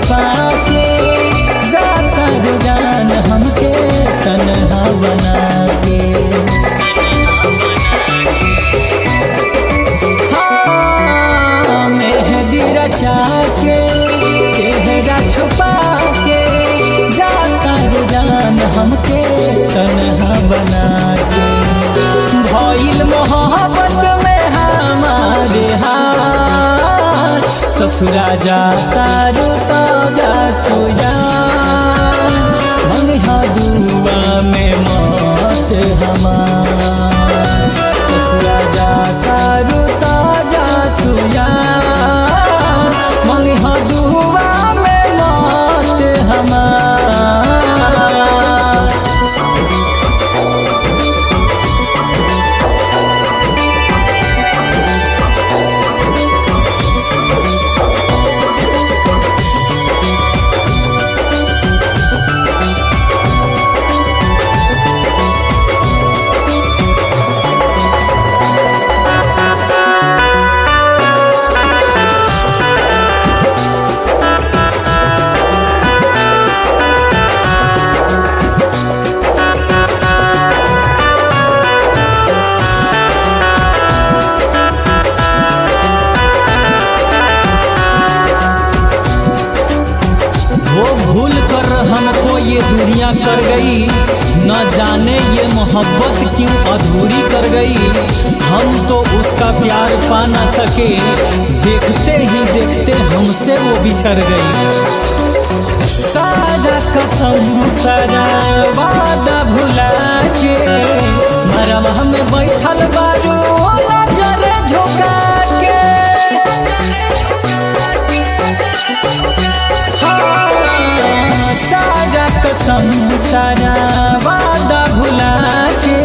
छुपा के जाता रुझान हमके तन्हा बना के। हाँ मेहंदी रचा के चेहरा छुपा के जाता रुझान हमके तन्हा बना के। भइल मोहब्बत में हमारे हार ससुरा जाता रुता जा तू यार मंगहा दुआ में मौत हमार। ससुरा जाता रुता जा तू यार मंगहा दुआ में मौत हमार। वो भूल कर हमको ये दुनिया कर गई, न जाने ये मोहब्बत क्यों अधूरी कर गई। हम तो उसका प्यार पा न सके, देखते ही देखते हमसे वो बिछड़ गई। सारा कसम सारा वादा भुला के मरवा में बैठल बारू नजर झुका के। सारा कसम सारा वादा भुला के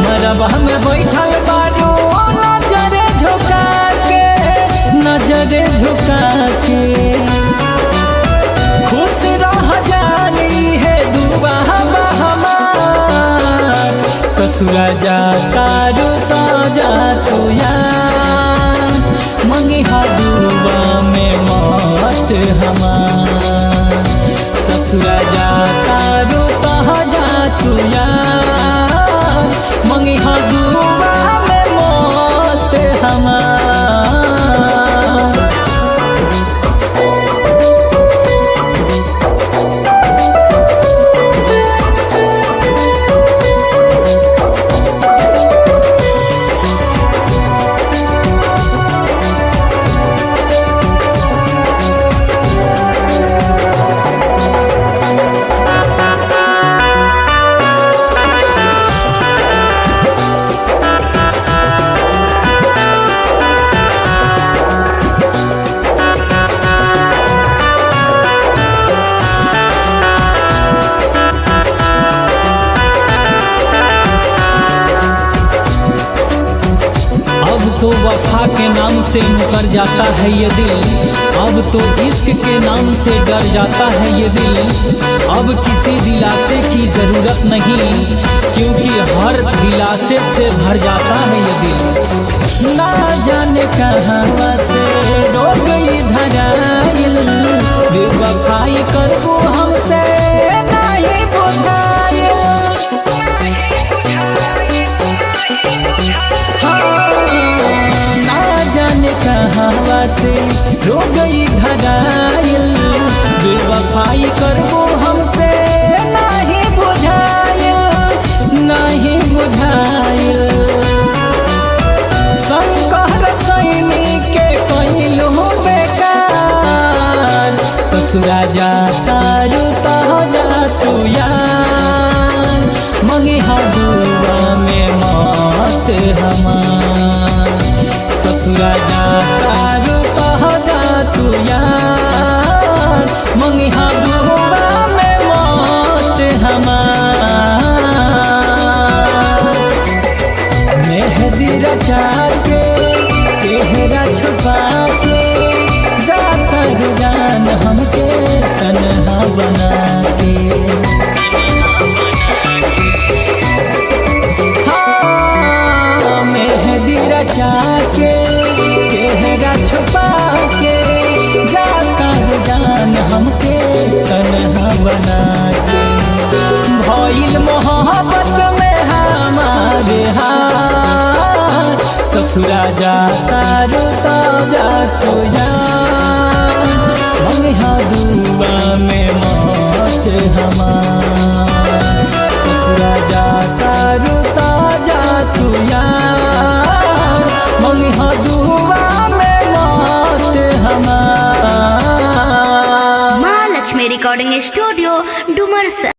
मरवा में बैठल बारू नजर झुका के, नजर झुका के। खुश रह जानी है दुआ हमार ससुरा जाता रुता जा तू यार मंगहा दुआ में मौत हमार। ससुरा जाता रुता जा तू यार मंगहा दुआ में मौत हमार। तो वफा के नाम से मुकर जाता है ये दिल, अब तो इश्क के नाम से डर जाता है ये दिल। अब किसी दिलासे की ज़रूरत नहीं, क्योंकि हर दिलासे से भर जाता है ये दिल। ना जाने कहाँ से रो गई धराइल, बेवफाई करबू हमसे नहीं बुझाइल। कहाँ से रो गई धराइल, बेवफाई करबो हमसे नहीं बुझाइल, नहीं बुझाइल। शंकर सैनी के कहलू बेकार ससुरा जाता रुता जा तू यार मंगहा दुआ में मौत हमार। ससुरा जाता रुता जा तू यार मंगहा दुआ में मौत हमार। मेहंदी रचा के चेहरा छुपा के जाता रुझान हमके तन्हा बना के। हाँ मेहंदी रचा के चेहरा छुपा के जाता रुझान दुआ में मौत हमार। ससुरा जाता रुता जा तू यार, मंगिहा दुआ में मौत हमार। माँ लक्ष्मी रिकॉर्डिंग स्टूडियो डुमरसन।